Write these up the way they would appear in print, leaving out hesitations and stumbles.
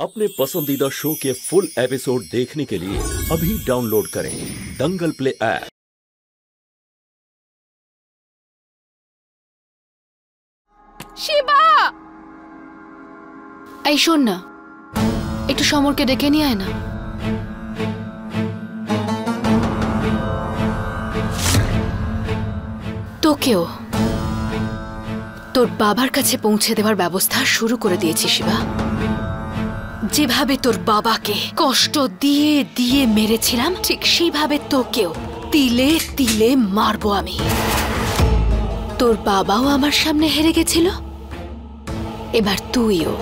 अपने पसंदीदा शो के फुल एपिसोड देखने के लिए अभी डाउनलोड करें दंगल प्ले ऐप। শিবা, এই শোন না, একটু সমরকে ডেকে নিয়ে আয় না। তোকেও তোর বাবার কাছে পৌঁছে দেওয়ার ব্যবস্থা শুরু করে দিয়েছি শিবা। যেভাবে তোর বাবাকে কষ্ট দিয়ে দিয়ে মেরেছিলাম, ঠিক সেইভাবে তোকেও তিলে তিলে মারবো আমি। তোর বাবাও আমার সামনে হেরে গেছিল, এবার তুইও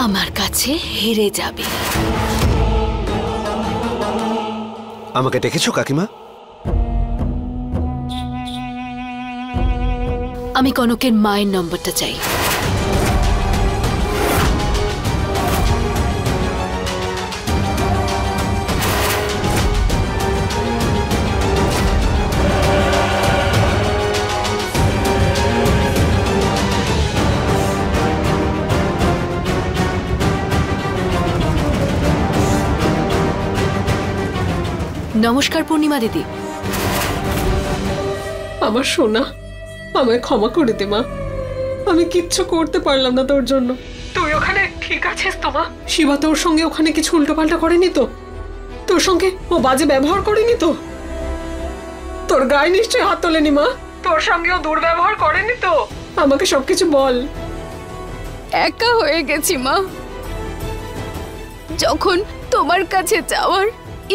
আমার কাছে হেরে যাবি। আমাকে ডেকেছো কাকিমা? আমি কনকের মায়ের নম্বরটা চাই। নমস্কার পূর্ণিমা দিদি। আমার সোনা, আমায় ক্ষমা করে দে মা, আমি কিচ্ছু করতে পারলাম না তোর জন্য। তুই ওখানে ঠিক আছিস তো মা? শিবা তোর সঙ্গে ওখানে কিছু উল্টোপাল্টা করেনি তো? তোর সঙ্গে ও বাজে ব্যবহার করেনি তো? তোর গায়ে নিশ্চয়ই হাত তোলেনি মা? তোর সঙ্গে ও দুর্ব্যবহার করেনি তো? আমাকে সবকিছু বল। একা হয়ে গেছি মা, যখন তোমার কাছে যাওয়ার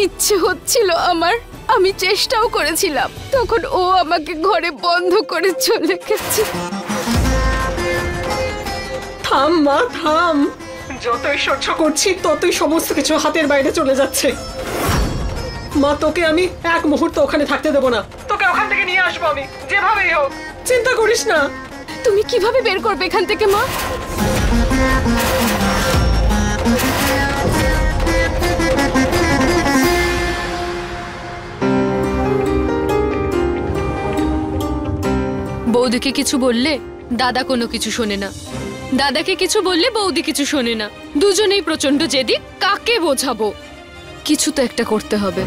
ইচ্ছে হচ্ছিল আমার, আমি চেষ্টাও করেছিলাম, তখন ও আমাকে ঘরে বন্ধ করে চলে গেছে। থাম মা, থাম। যতই সহ্য করছি ততই সমস্ত কিছু হাতের বাইরে চলে যাচ্ছে। মা, তোকে আমি এক মুহূর্ত ওখানে থাকতে দেবো না। তোকে ওখান থেকে নিয়ে আসবো আমি, যেভাবেই হোক। চিন্তা করিস না। তুমি কিভাবে বের করবে এখান থেকে মা? বৌদিকে কিছু বললে দাদা কোনো কিছু শোনে না, দাদাকে কিছু বললে বৌদি কিছু শোনে না, দুজনেই প্রচন্ড জেদি। কাকে বোঝাবো? কিছু তো একটা করতে হবে।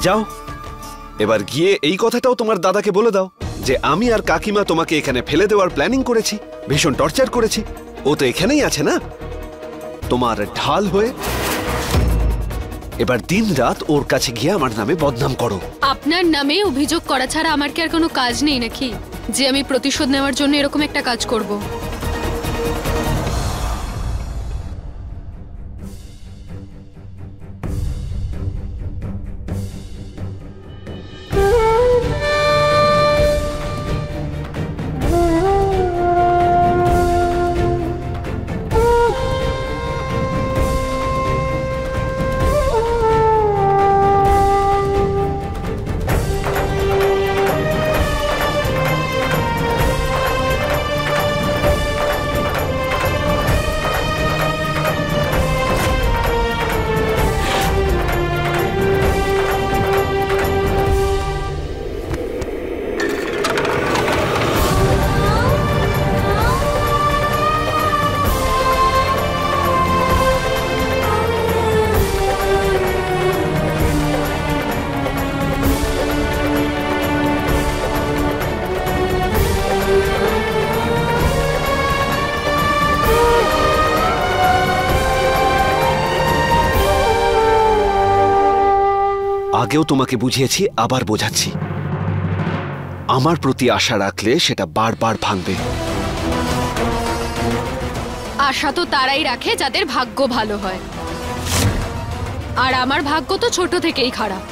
যাও, এবার গিয়ে এই কথাটাও তোমার দাদাকে বলে দাও যে আমি আর কাকিমা তোমাকে এখানে ফেলে দেওয়ার প্ল্যানিং করেছি, ভীষণ টর্চার করেছি। ও তো এখানেই আছে না, তোমার ঢাল হয়ে। এবার দিন রাত ওর কাছে গিয়ে আমার নামে বদনাম করো। আপনার নামে অভিযোগ করা ছাড়া আমার কি আর কোনো কাজ নেই নাকি, যে আমি প্রতিশোধ নেওয়ার জন্য এরকম একটা কাজ করব? আগেও তোমাকে বুঝিয়েছি, আবার বোঝাচ্ছি, আমার প্রতি আশা রাখলে সেটা বারবার ভাঙবে। আশা তো তারাই রাখে যাদের ভাগ্য ভালো হয়, আর আমার ভাগ্য তো ছোট থেকেই খারাপ।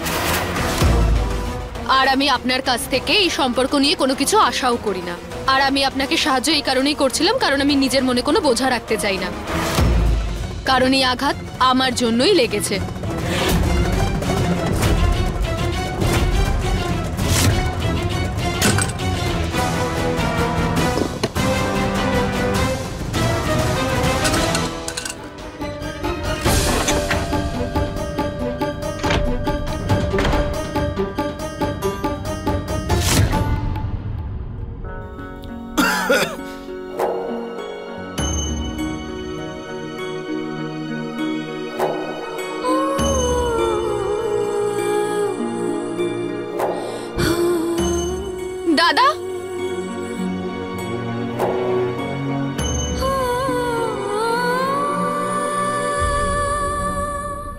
আর আমি আপনার কাছ থেকে এই সম্পর্ক নিয়ে কোনো কিছু আশাও করি না। আর আমি আপনাকে সাহায্য এই কারণেই করছিলাম কারণ আমি নিজের মনে কোনো বোঝা রাখতে চাই না, কারণ এই আঘাত আমার জন্যই লেগেছে। দাদা,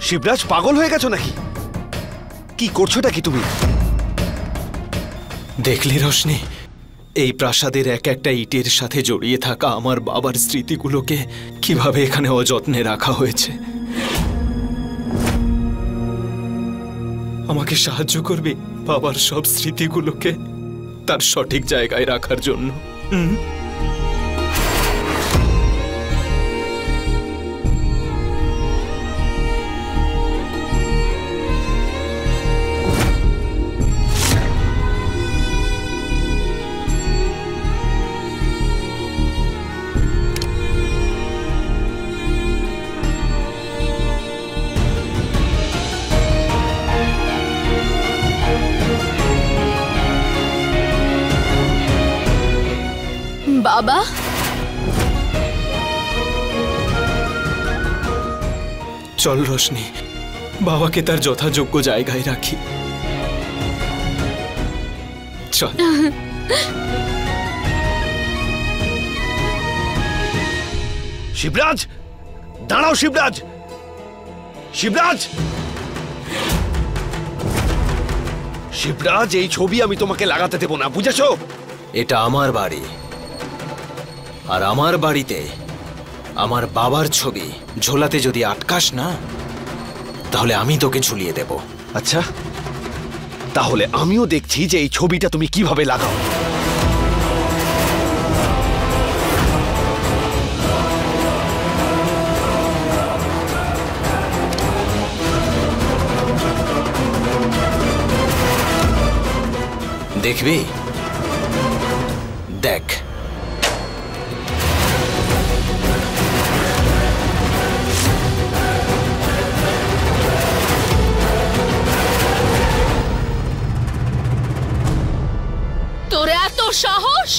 শিবরাজ পাগল হয়ে গেছো নাকি? কি করছোটা কি তুমি? দেখলি রোশনি, এই প্রাসাদের এক একটা ইটের সাথে জড়িয়ে থাকা আমার বাবার স্মৃতিগুলোকে কিভাবে এখানে অযত্নে রাখা হয়েছে। আমাকে সাহায্য করবে বাবার সব স্মৃতিগুলোকে তার সঠিক জায়গায় রাখার জন্য। বাবা, চল রোশনি, বাবাকে তার যথাযোগ্য জায়গায় রাখি। চল। শিবরাজ, দাঁড়াও শিবরাজ! শিবরাজ! শিবরাজ, এই ছবি আমি তোমাকে লাগাতে দেব না, বুঝেছো? এটা আমার বাড়ি, আর আমার বাড়িতে আমার বাবার ছবি ঝোলাতে যদি আটকাস না, তাহলে আমি তোকে ঝুলিয়ে দেব। আচ্ছা, তাহলে আমিও দেখছি যে এই ছবিটা তুমি কিভাবে লাগাও। দেখবি? দেখ। তোর এত সাহস!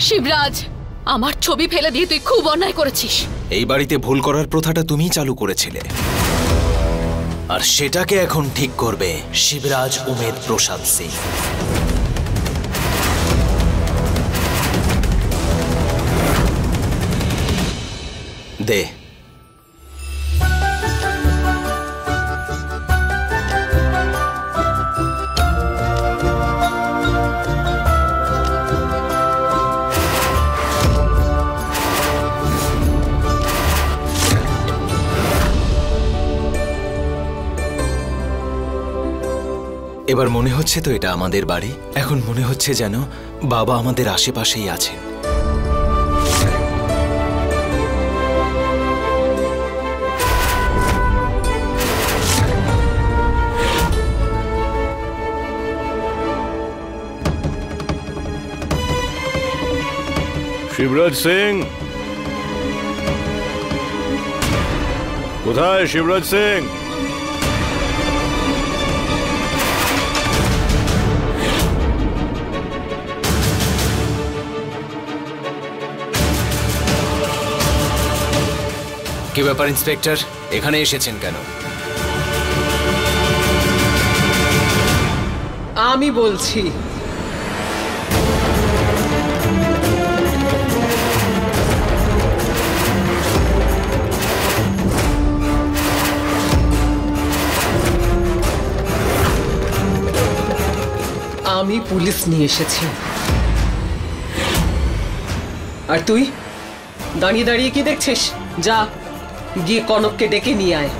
শিবরাজ, আমার ছবি ফেলে দিয়ে তুই খুব অন্যায় করেছিস। এই বাড়িতে ভুল করার প্রথাটা তুমিই চালু করেছিলে, আর সেটাকে এখন ঠিক করবে শিবরাজ উমেদ প্রসাদ সিং। দে। এবার মনে হচ্ছে তো এটা আমাদের বাড়ি? এখন মনে হচ্ছে যেন বাবা আমাদের আশেপাশেই আছেন। শিবরাজ সিং কোথায়? শিবরাজ সিং, কি ব্যাপার ইন্সপেক্টর, এখানে এসেছেন কেন? আমি বলছি, আমি পুলিশ নিয়ে এসেছি। আর তুই দাঁড়িয়ে দাঁড়িয়ে কি দেখছিস? যা গিয়ে কনককে ডেকে নিয়ে আয়।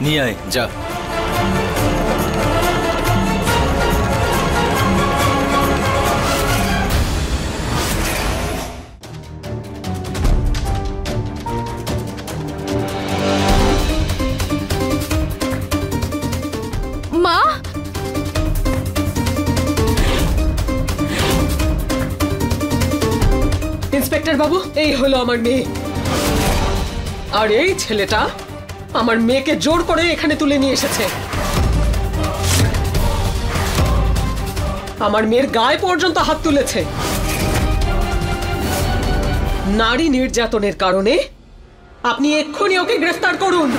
নিয়ে আয়, যা। মা, ইন্সপেক্টর বাবু, এই হলো আমার মেয়ে। আর এই ছেলেটা আমার মেয়েকে জোর করে এখানে তুলে নিয়ে এসেছে। আমার মেয়ের গায়ে পর্যন্ত হাত তুলেছে। নারী নির্যাতনের কারণে আপনি এক্ষুনি ওকে গ্রেফতার করুন।